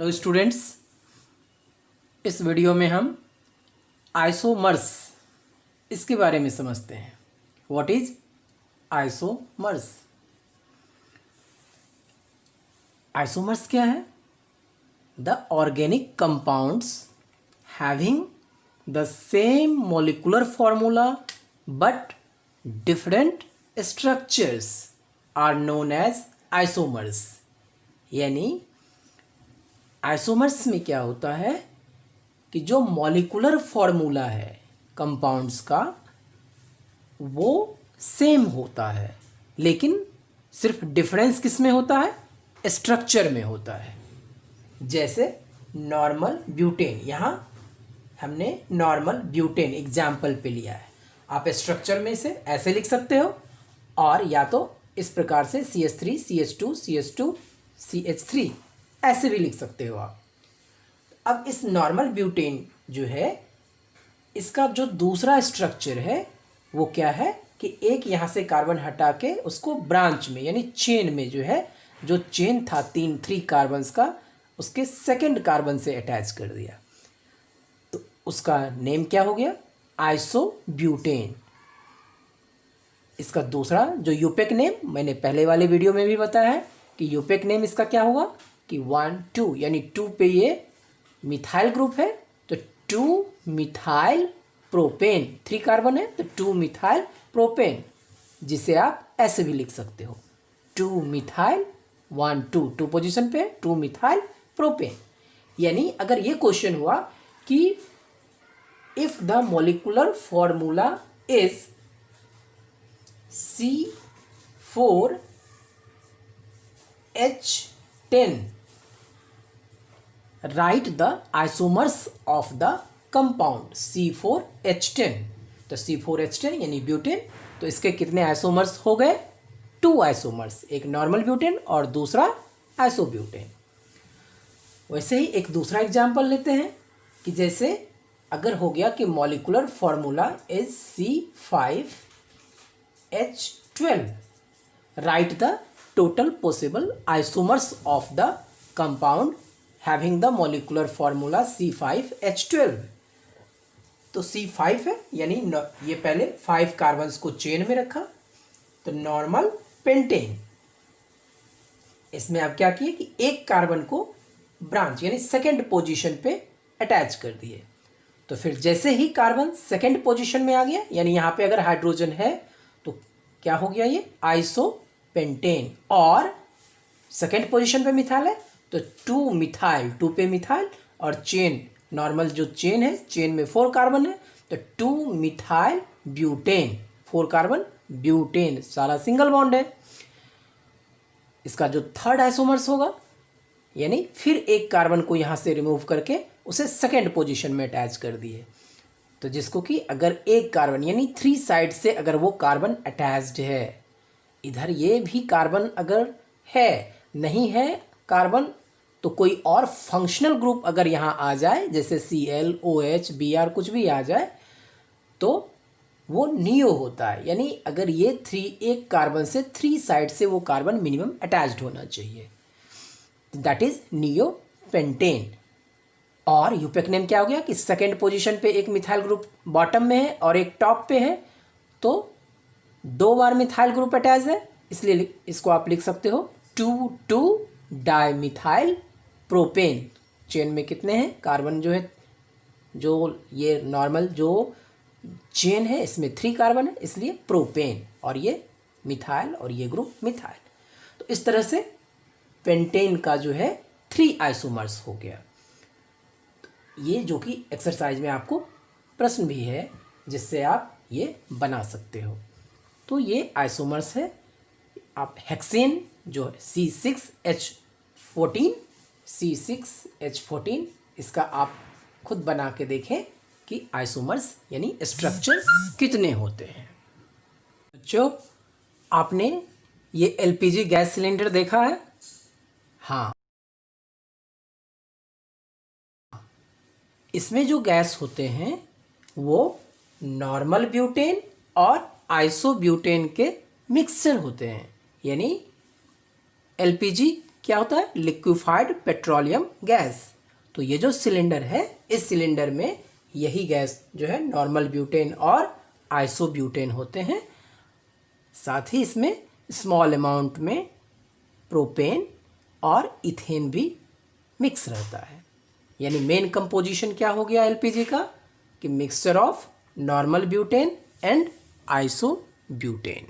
Hello students, इस video में हम आइसोमर्स इसके बारे में समझते हैं। What is isomers? आइसोमर्स क्या है? The organic compounds having the same molecular formula but different structures are known as isomers. यानी आइसोमर्स में क्या होता है कि जो मॉलिक्यूलर फॉर्मूला है कंपाउंड्स का वो सेम होता है, लेकिन सिर्फ डिफरेंस किस में होता है? स्ट्रक्चर में होता है। जैसे नॉर्मल ब्यूटेन, यहाँ हमने नॉर्मल ब्यूटेन एग्जाम्पल पे लिया है। आप स्ट्रक्चर में से ऐसे लिख सकते हो और या तो इस प्रकार से CH3 CH2 CH2 CH3 ऐसे भी लिख सकते हो आप। अब इस नॉर्मल ब्यूटेन जो है, इसका जो दूसरा स्ट्रक्चर है वो क्या है कि एक यहाँ से कार्बन हटा के उसको ब्रांच में यानी चेन में जो है, जो चेन था 3 कार्बन्स का, उसके सेकंड कार्बन से अटैच कर दिया। तो उसका नेम क्या हो गया? आइसोब्यूटेन। इसका दूसरा जो यूपेक नेम, मैंने पहले वाले वीडियो में भी बताया है कि यूपेक नेम इसका क्या होगा कि 1 2 यानी 2 पे ये मिथाइल ग्रुप है तो 2 मिथाइल प्रोपेन, 3 कार्बन है तो 2 मिथाइल प्रोपेन, जिसे आप ऐसे भी लिख सकते हो 2 मिथाइल 1 2 पोजीशन पे 2 मिथाइल प्रोपेन। यानी अगर ये क्वेश्चन हुआ कि if the molecular formula is C4H10, right the isomers of the compound C4H10। तो C4H10 यानी ब्यूटेन, तो इसके कितने आइसोमर्स हो गए? 2 आइसोमर्स, एक नॉर्मल ब्यूटेन और दूसरा आइसोब्यूटेन। वैसे ही एक दूसरा एग्जांपल लेते हैं कि जैसे अगर हो गया कि molecular formula is C5H12, right the total possible isomers of the compound having the molecular formula C5H12। तो C5 है यानी ये पहले 5 कार्बन्स को चेन में रखा, तो नॉर्मल पेंटेन। इसमें आप क्या किए कि एक कार्बन को ब्रांच यानी सेकंड पोजीशन पे अटैच कर दिए। तो फिर जैसे ही कार्बन सेकंड पोजीशन में आ गया, यानी यहाँ पे अगर हाइड्रोजन है तो क्या हो गया? ये आइसोपेंटेन। और सेकंड पोजीशन पे मिथाइल है तो 2 मिथाइल, 2 पे मिथाइल और चेन, नॉर्मल जो चेन है, चेन में 4 कार्बन है तो 2 मिथाइल ब्यूटेन, 4 कार्बन ब्यूटेन, सारा सिंगल बॉन्ड है। इसका जो थर्ड आइसोमर्स होगा यानी फिर एक कार्बन को यहाँ से रिमूव करके उसे सेकंड पोजीशन में अटैच कर दिए, तो जिसको कि अगर एक कार्बन यानी 3 साइड से अगर वो कार्बन अटैच्ड है, इधर ये भी कार्बन अगर है, नहीं है कार्बन तो कोई और फंक्शनल ग्रुप अगर यहाँ आ जाए जैसे Cl OH Br कुछ भी आ जाए तो वो नियो होता है। यानी अगर ये एक कार्बन से 3 साइड से वो कार्बन मिनिमम अटैच्ड होना चाहिए, दैट इज नियो पेंटेन। और यूपेक नेम क्या हो गया कि सेकेंड पोजीशन पे एक मिथाइल ग्रुप बॉटम में है और एक टॉप पे है, तो 2 बार मिथाइल ग्रुप अटैच है, इसलिए इसको आप लिख सकते हो 2 डाइमिथाइल प्रोपेन। चेन में कितने हैं कार्बन जो है, जो ये नॉर्मल जो चेन है इसमें 3 कार्बन है इसलिए प्रोपेन, और ये मिथाइल और ये ग्रुप मिथाइल। तो इस तरह से पेंटेन का जो है 3 आइसोमर्स हो गया। ये जो कि एक्सरसाइज में आपको प्रश्न भी है जिससे आप ये बना सकते हो। तो ये आइसोमर्स है। आप हेक्सेन जो है C6H14 इसका आप खुद बना के देखें कि आइसोमर्स यानी स्ट्रक्चर कितने होते हैं। बच्चों, आपने ये LPG गैस सिलेंडर देखा है? हाँ, इसमें जो गैस होते हैं वो नॉर्मल ब्यूटेन और आइसोब्यूटेन के मिक्सचर होते हैं। यानी LPG क्या होता है, लिक्विफाइड पेट्रोलियम गैस। तो ये जो सिलेंडर है, इस सिलेंडर में यही गैस जो है नॉर्मल ब्यूटेन और आइसोब्यूटेन होते हैं। साथ ही इसमें स्मॉल अमाउंट में प्रोपेन और इथेन भी मिक्स रहता है। यानी मेन कंपोजिशन क्या हो गया एलपीजी का, कि mixture of normal butane and isobutane.